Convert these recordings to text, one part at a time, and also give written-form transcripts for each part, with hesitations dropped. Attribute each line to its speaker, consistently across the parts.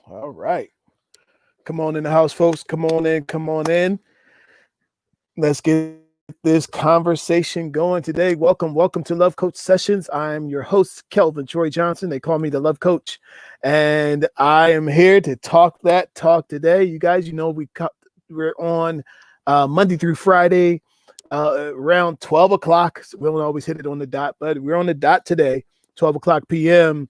Speaker 1: All right. Come on in the house, folks. Come on in. Come on in. Let's get this conversation going today. Welcome to Love Coach Sessions. I'm your host, Kelvin Troy Johnson. They call me the Love Coach. And I am here to talk today. You guys, we're on Monday through Friday around 12 o'clock. So we don't always hit it on the dot, but we're on the dot today, 12 o'clock p.m.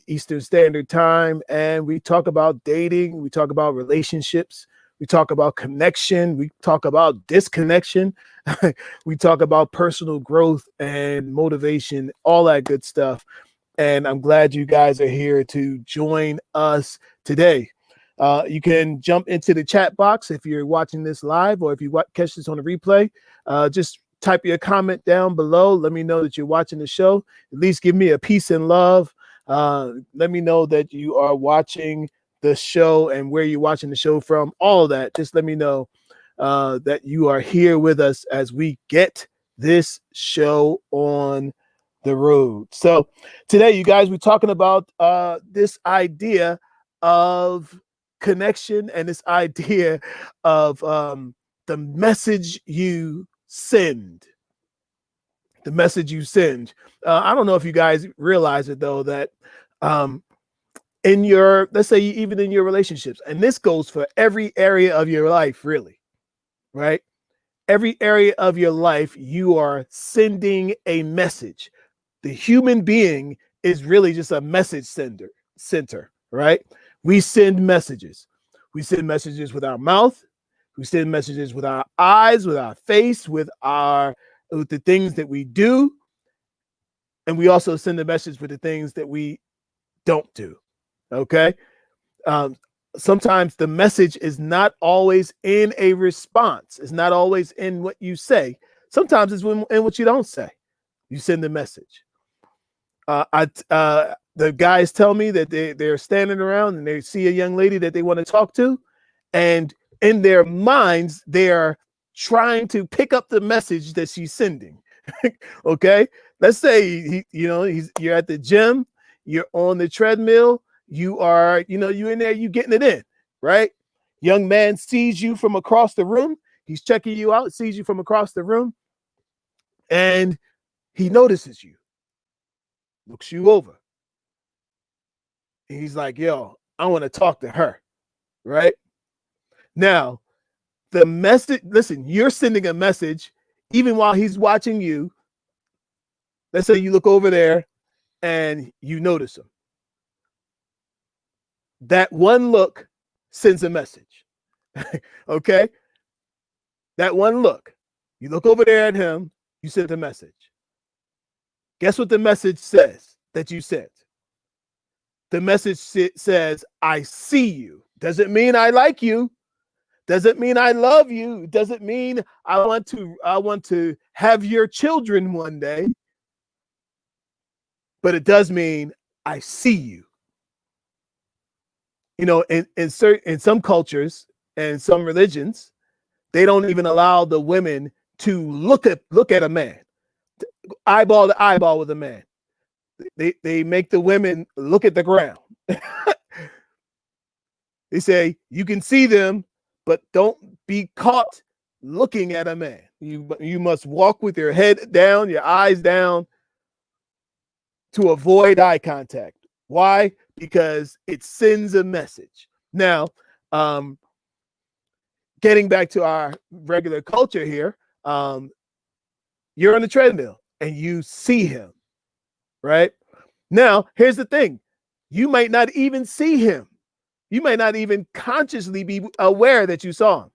Speaker 1: Eastern Standard Time. And we talk about dating. We talk about relationships. We talk about connection. We talk about disconnection. We talk about personal growth and motivation, all that good stuff. And I'm glad you guys are here to join us today. You can jump into the chat box if you're watching this live, or if you catch this on a replay. Just type your comment down below. Let me know that you're watching the show. At least give me a peace and love. Let me know that you are watching the show and where you're watching the show from. All of that. Just let me know that you are here with us as we get this show on the road. So today, you guys, we're talking about this idea of connection and this idea of the message you send. The message you send. I don't know if you guys realize it, though, that in your, let's say, even in your relationships, and this goes for every area of your life, really, right? Every area of your life, you are sending a message. The human being is really just a message center, right? We send messages. We send messages with our mouth. We send messages with our eyes, with our face, with the things that we do. And we also send a message with the things that we don't do. Okay. Sometimes the message is not always in a response. It's not always in what you say. Sometimes it's in what you don't say. You send the message. The guys tell me that they're standing around and they see a young lady that they want to talk to, and in their minds they are trying to pick up the message that she's sending. Okay, let's say you're at the gym, you're on the treadmill, you are you in there, you getting it in, right? Young man sees you from across the room. He's checking you out, sees you from across the room, and he notices you. Looks you over. And he's like, yo, I want to talk to her. Right? Now, the message, listen, you're sending a message even while he's watching you. Let's say you look over there and you notice him. That one look sends a message. Okay? That one look. You look over there at him, you send a message. Guess what the message says that you sent? The message says, I see you. Doesn't mean I like you. Doesn't mean I love you. Doesn't mean I want to have your children one day. But it does mean I see you. In some cultures and some religions, they don't even allow the women to look at a man, eyeball to eyeball with a man. They make the women look at the ground. They say you can see them, but don't be caught looking at a man. You must walk with your head down, your eyes down, to avoid eye contact. Why? Because it sends a message. Now, getting back to our regular culture here, you're on the treadmill and you see him, right? Now, here's the thing. You might not even see him. You might not even consciously be aware that you saw him.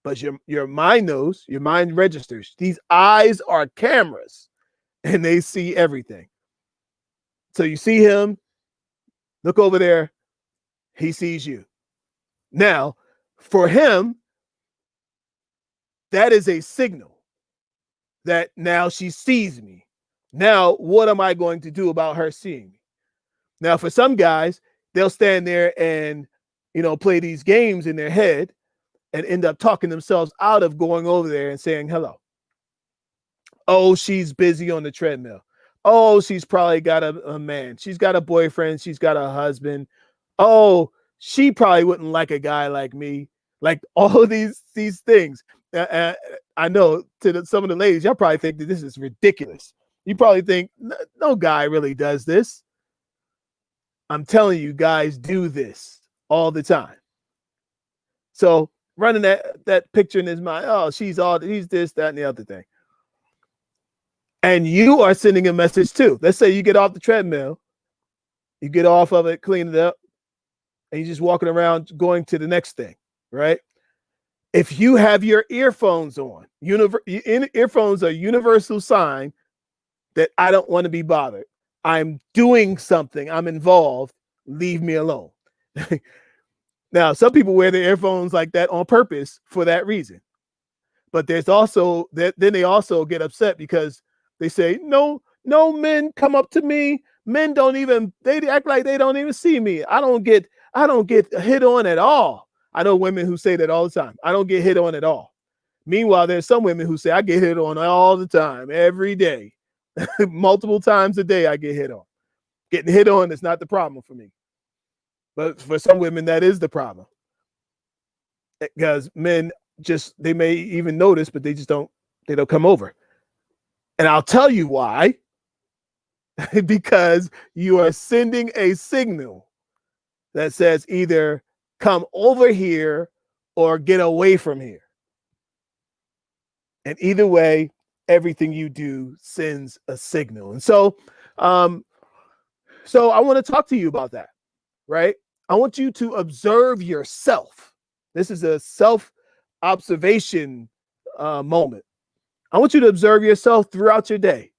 Speaker 1: But your mind knows, your mind registers. These eyes are cameras and they see everything. So you see him, look over there, he sees you. Now, for him, that is a signal that now she sees me. Now, what am I going to do about her seeing me? Now, for some guys, they'll stand there and, play these games in their head and end up talking themselves out of going over there and saying hello. Oh, she's busy on the treadmill. Oh, she's probably got a man. She's got a boyfriend. She's got a husband. Oh, she probably wouldn't like a guy like me. Like all of these things. I know some of the ladies, y'all probably think that this is ridiculous. You probably think no guy really does this. I'm telling you, guys do this all the time. So running that picture in his mind, oh, he's this, that, and the other thing. And you are sending a message too. Let's say you get off the treadmill, you get off of it, clean it up, and you're just walking around going to the next thing, right? If you have your earphones on, earphones are a universal sign that I don't want to be bothered. I'm doing something. I'm involved. Leave me alone. Now, some people wear their earphones like that on purpose for that reason. But there's also that then they also get upset because they say, no men come up to me. Men they act like they don't even see me. I don't get hit on at all. I know women who say that all the time. I don't get hit on at all. Meanwhile, there's some women who say I get hit on all the time, every day. Multiple times a day I get hit on. Getting hit on is not the problem for me. But for some women, that is the problem. Because men they may even notice, but they don't come over. And I'll tell you why. Because you are sending a signal that says either come over here or get away from here. And either way, everything you do sends a signal. And so I want to talk to you about that, right? I want you to observe yourself. This is a self-observation moment. I want you to observe yourself throughout your day.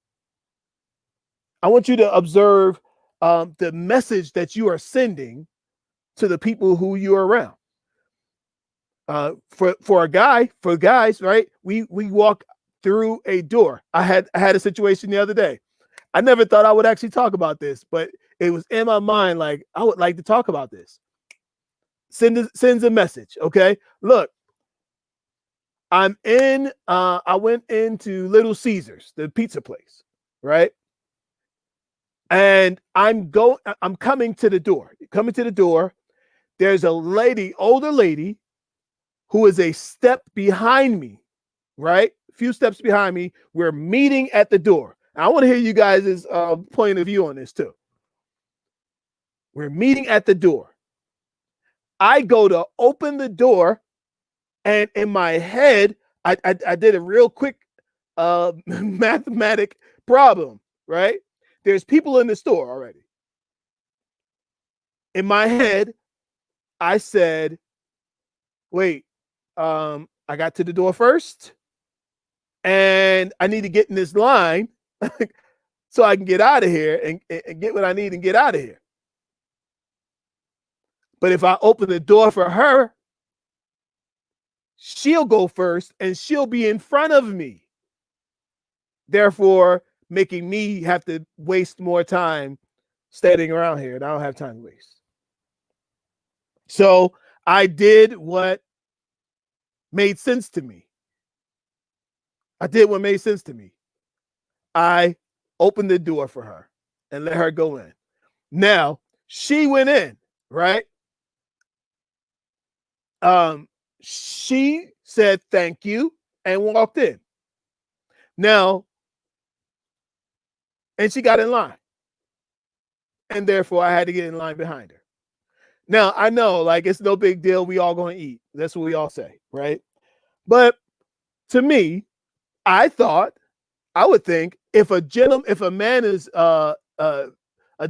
Speaker 1: I want you to observe the message that you are sending to the people who you are around. For guys, right? We walk through a door. I had a situation the other day. I never thought I would actually talk about this, but it was in my mind. Like, I would like to talk about this. Sends a message. Okay. Look, I went into Little Caesars, the pizza place, right? And I'm coming to the door. There's a older lady who is a step behind me, right? A few steps behind me. We're meeting at the door. I want to hear you guys' point of view on this too. We're meeting at the door. I go to open the door, and in my head, I did a real quick mathematic problem, right? There's people in the store already. In my head, I said, wait, I got to the door first, and I need to get in this line so I can get out of here and get what I need and get out of here. But if I open the door for her, she'll go first and she'll be in front of me. Therefore, making me have to waste more time standing around here, and I don't have time to waste. So I did what made sense to me. I opened the door for her and let her go in. Now, she went in, right? She said thank you and walked in. Now, and she got in line. And therefore, I had to get in line behind her. Now, I know, like, it's no big deal. We all going to eat. That's what we all say, right? But to me, I would think if a man is a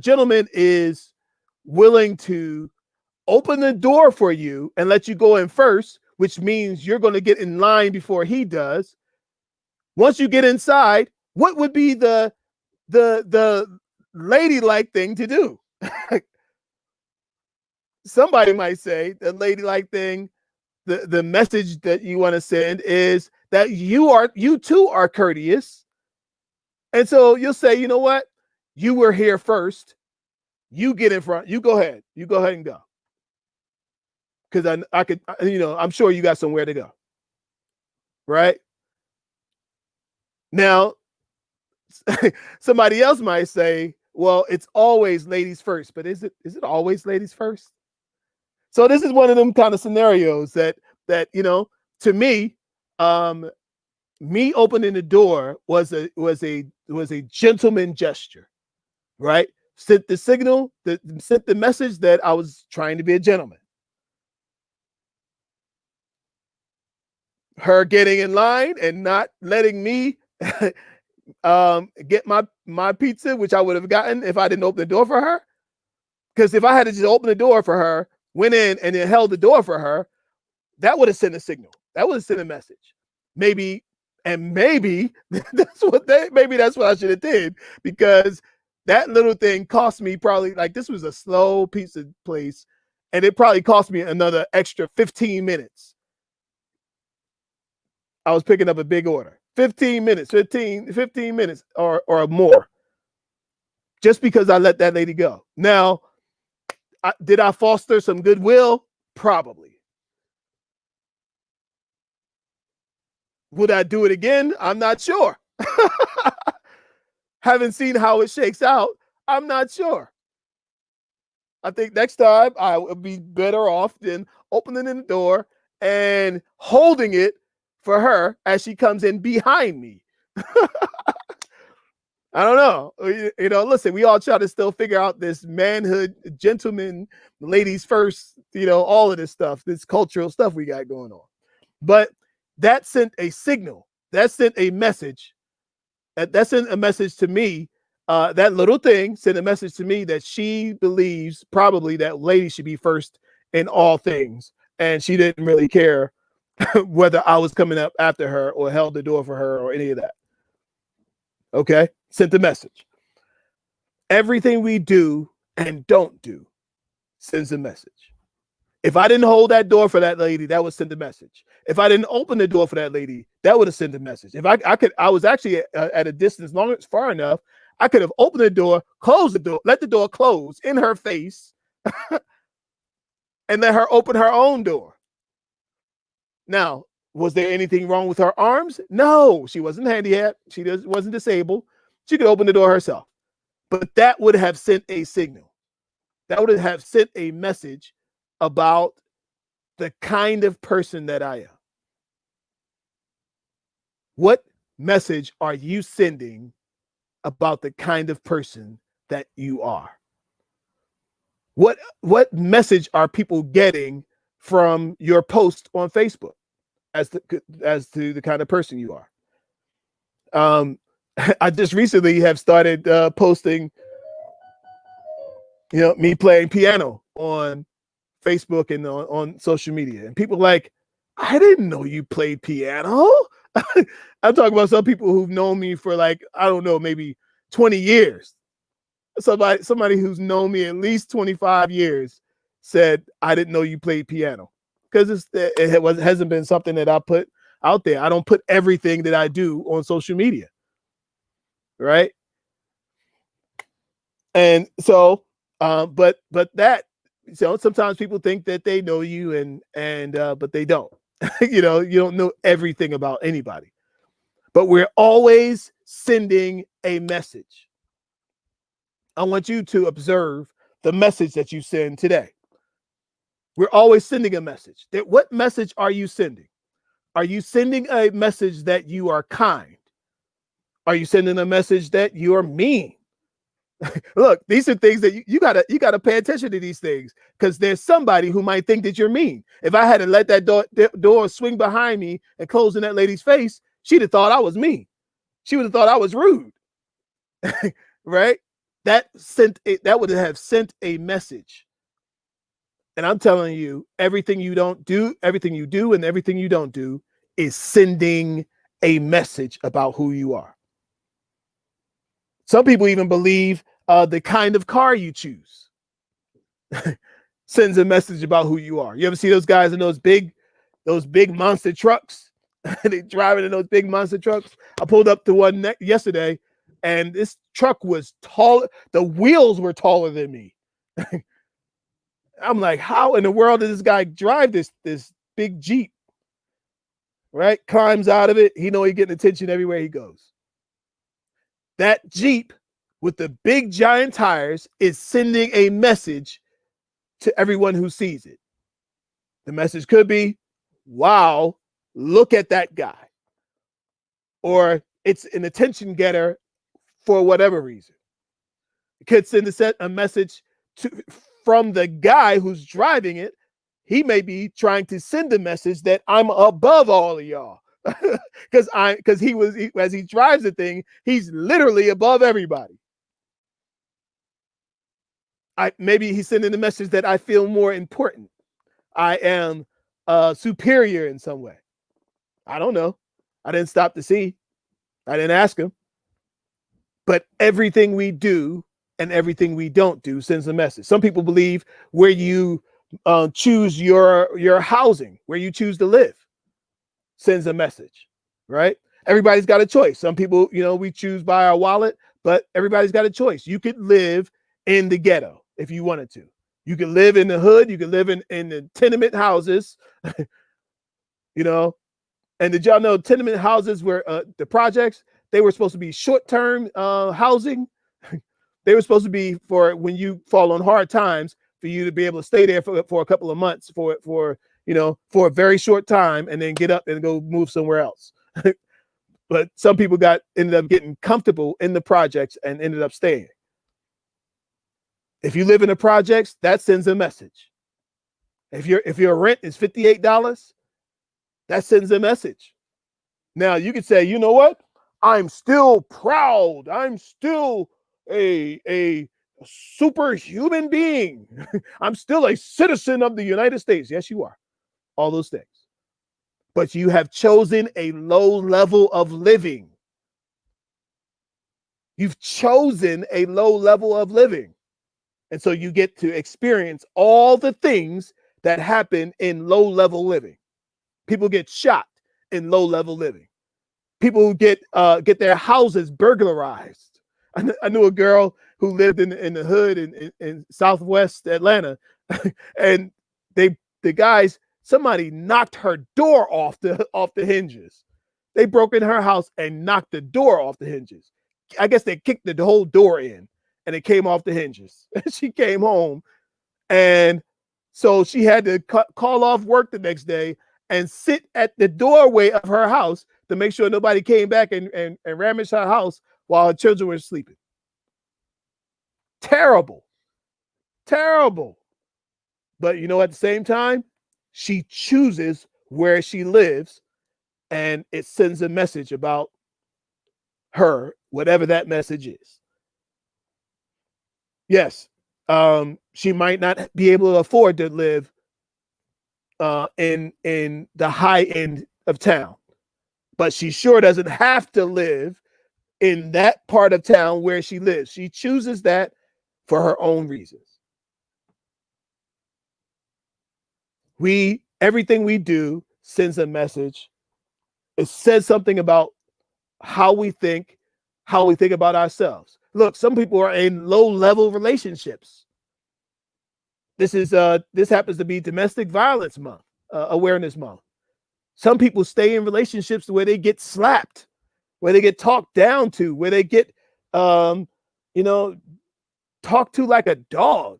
Speaker 1: gentleman is willing to open the door for you and let you go in first, which means you're going to get in line before he does. Once you get inside, what would be the ladylike thing to do? Somebody might say the ladylike thing, the message that you want to send is that you too are courteous. And so you'll say, you know what? You were here first. You get in front. You go ahead. You go ahead and go. Because I could, I'm sure you got somewhere to go. Right? Now, somebody else might say, well, it's always ladies first, but is it always ladies first? So this is one of them kind of scenarios that to me, me opening the door was a gentleman gesture, right? Sent the signal, sent the message that I was trying to be a gentleman. Her getting in line and not letting me get my pizza, which I would have gotten if I didn't open the door for her. Because if I had to just open the door for her, went in and then held the door for her, that would have sent a signal. That would have sent a message. Maybe that's what I should have did, because that little thing cost me probably, like, this was a slow pizza place, and it probably cost me another extra 15 minutes. I was picking up a big order. 15 minutes or more, just because I let that lady go. Now, did I foster some goodwill? Probably. Would I do it again? I'm not sure. Haven't seen how it shakes out. I'm not sure. I think next time I would be better off than opening the door and holding it for her as she comes in behind me. I don't know. Listen, we all try to still figure out this manhood, gentleman, ladies first, all of this stuff, this cultural stuff we got going on. But that sent a signal. That sent a message. That sent a message to me. That little thing sent a message to me that she believes probably that ladies should be first in all things. And she didn't really care whether I was coming up after her or held the door for her or any of that. Okay? Sent the message. Everything we do and don't do sends a message. If I didn't hold that door for that lady, that would send a message. If I didn't open the door for that lady, that would have sent a message. If I was actually at a distance far enough, I could have opened the door, closed the door, let the door close in her face, and let her open her own door. Now, was there anything wrong with her arms? No, she wasn't handicapped. She wasn't disabled. She could open the door herself. But that would have sent a signal. That would have sent a message about the kind of person that I am. What message are you sending about the kind of person that you are? What message are people getting from your post on Facebook as to the kind of person you are? I just recently have started posting, me playing piano on Facebook and on social media, and people are like, I didn't know you played piano. I'm talking about some people who've known me for, like, I don't know, maybe 20 years. Somebody who's known me at least 25 years said, I didn't know you played piano, because it hasn't been something that I put out there. I don't put everything that I do on social media, right? And so, but that, sometimes people think that they know you, and but they don't. You don't know everything about anybody. But we're always sending a message. I want you to observe the message that you send today. We're always sending a message. What message are you sending? Are you sending a message that you are kind? Are you sending a message that you are mean? Look, these are things that you gotta pay attention to these things, because there's somebody who might think that you're mean. If I had to let that door swing behind me and close in that lady's face, she'd have thought I was mean. She would have thought I was rude, right? That would have sent a message. And I'm telling you, everything you do, and everything you don't do is sending a message about who you are. Some people even believe the kind of car you choose sends a message about who you are. You ever see those guys in those big monster trucks? They driving in those big monster trucks. I pulled up to one yesterday, and this truck was tall. The wheels were taller than me. I'm like, how in the world does this guy drive this big Jeep? Right? Climbs out of it. He's getting attention everywhere he goes. That Jeep with the big giant tires is sending a message to everyone who sees it. The message could be, wow, look at that guy. Or it's an attention getter for whatever reason. It could send a message from the guy who's driving it. He may be trying to send a message that I'm above all of y'all. Because as he drives the thing, he's literally above everybody. Maybe he's sending a message that I feel more important. I am superior in some way. I don't know. I didn't stop to see. I didn't ask him. But everything we do and everything we don't do sends a message. Some people believe where you choose your housing, where you choose to live, sends a message, right? Everybody's got a choice. Some people, we choose by our wallet, but everybody's got a choice. You could live in the ghetto if you wanted to. You could live in the hood. You could live in the tenement houses, And did y'all know tenement houses were the projects? They were supposed to be short-term housing. They were supposed to be for when you fall on hard times, for you to be able to stay there for a couple of months for a very short time and then get up and go move somewhere else. But some people ended up getting comfortable in the projects and ended up staying. If you live in the projects, that sends a message. If your rent is $58, that sends a message. Now you could say, you know what? I'm still proud. I'm still a superhuman being. I'm still a citizen of the United States. Yes, you are. All those things. But you have chosen a low level of living. You've chosen a low level of living. And so you get to experience all the things that happen in low level living. People get shot in low level living. People get their houses burglarized. I knew a girl who lived in the hood in Southwest Atlanta, and somebody knocked her door off the hinges. They broke in her house and knocked the door off the hinges. I guess they kicked the whole door in, and it came off the hinges. She came home, and so she had to call off work the next day and sit at the doorway of her house to make sure nobody came back and ramaged her house while her children were sleeping. Terrible. Terrible. But at the same time, she chooses where she lives, and it sends a message about her, whatever that message is. Yes, she might not be able to afford to live in the high end of town, but she sure doesn't have to live in that part of town where she lives. She chooses that for her own reasons. Everything we do sends a message. It says something about how we think about ourselves. Look, some people are in low-level relationships. This happens to be Domestic Violence Month, Awareness Month. Some people stay in relationships where they get slapped, where they get talked down to, where they get talked to like a dog.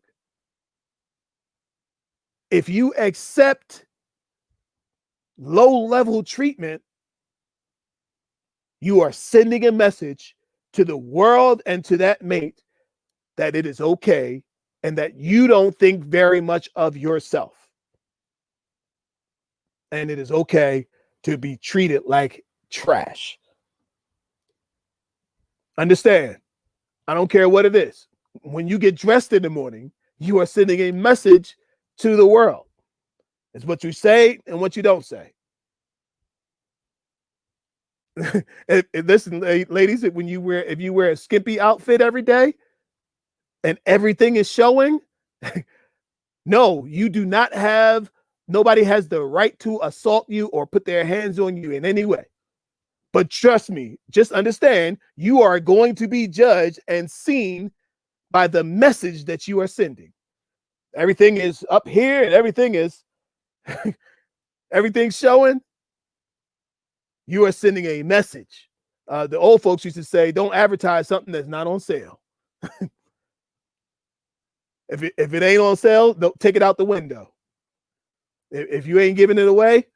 Speaker 1: If you accept low-level treatment, you are sending a message to the world and to that mate that it is okay and that you don't think very much of yourself. And it is okay to be treated like trash. Understand? I don't care what it is. When you get dressed in the morning, you are sending a message to the world. It's what you say and what you don't say. Listen, ladies, if you wear a skimpy outfit every day and everything is showing, no, you do not have, nobody has the right to assault you or put their hands on you in any way. But trust me, just understand, you are going to be judged and seen by the message that you are sending. Everything is up here and everything's showing. You are sending a message. The old folks used to say, don't advertise something that's not on sale. If it ain't on sale, don't take it out the window. If you ain't giving it away,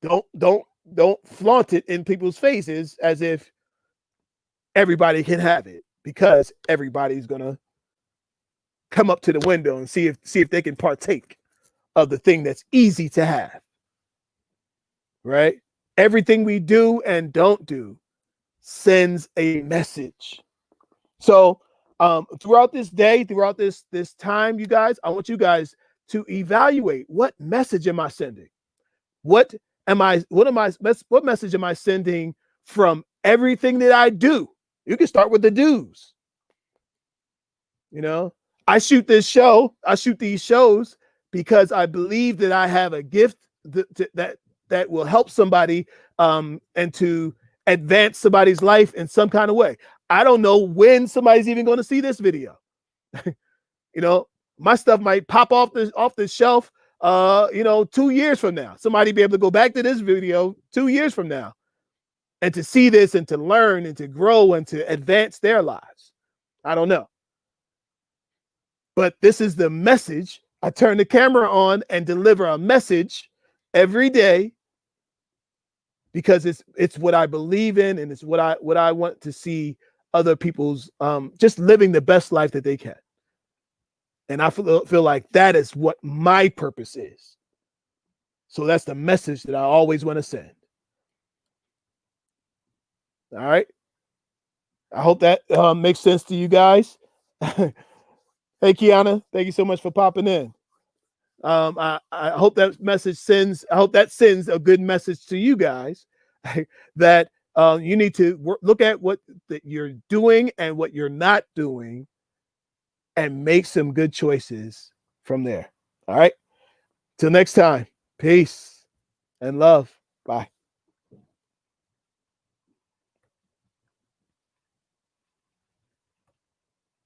Speaker 1: don't flaunt it in people's faces as if everybody can have it, because everybody's gonna come up to the window and see if they can partake of the thing that's easy to have. Right? Everything we do and don't do sends a message. So throughout this day, throughout this time, you guys, I want you guys to evaluate, what message am I sending? What message am I sending from everything that I do? You can start with the do's. You know, I shoot these shows because I believe that I have a gift that will help somebody and to advance somebody's life in some kind of way. I don't know when somebody's even going to see this video. You know, my stuff might pop off the shelf 2 years from now. Somebody be able to go back to this video 2 years from now and to see this and to learn and to grow and to advance their lives. I don't know. But this is the message. I turn the camera on and deliver a message every day because it's what I believe in, and it's what I want to see other people's just living the best life that they can. And I feel like that is what my purpose is. So that's the message that I always want to send. All right. I hope that makes sense to you guys. Hey, Kiana, thank you so much for popping in. I hope that message sends a good message to you guys that you need to look at what that you're doing and what you're not doing and make some good choices from there. All right. Till next time. Peace and love. Bye.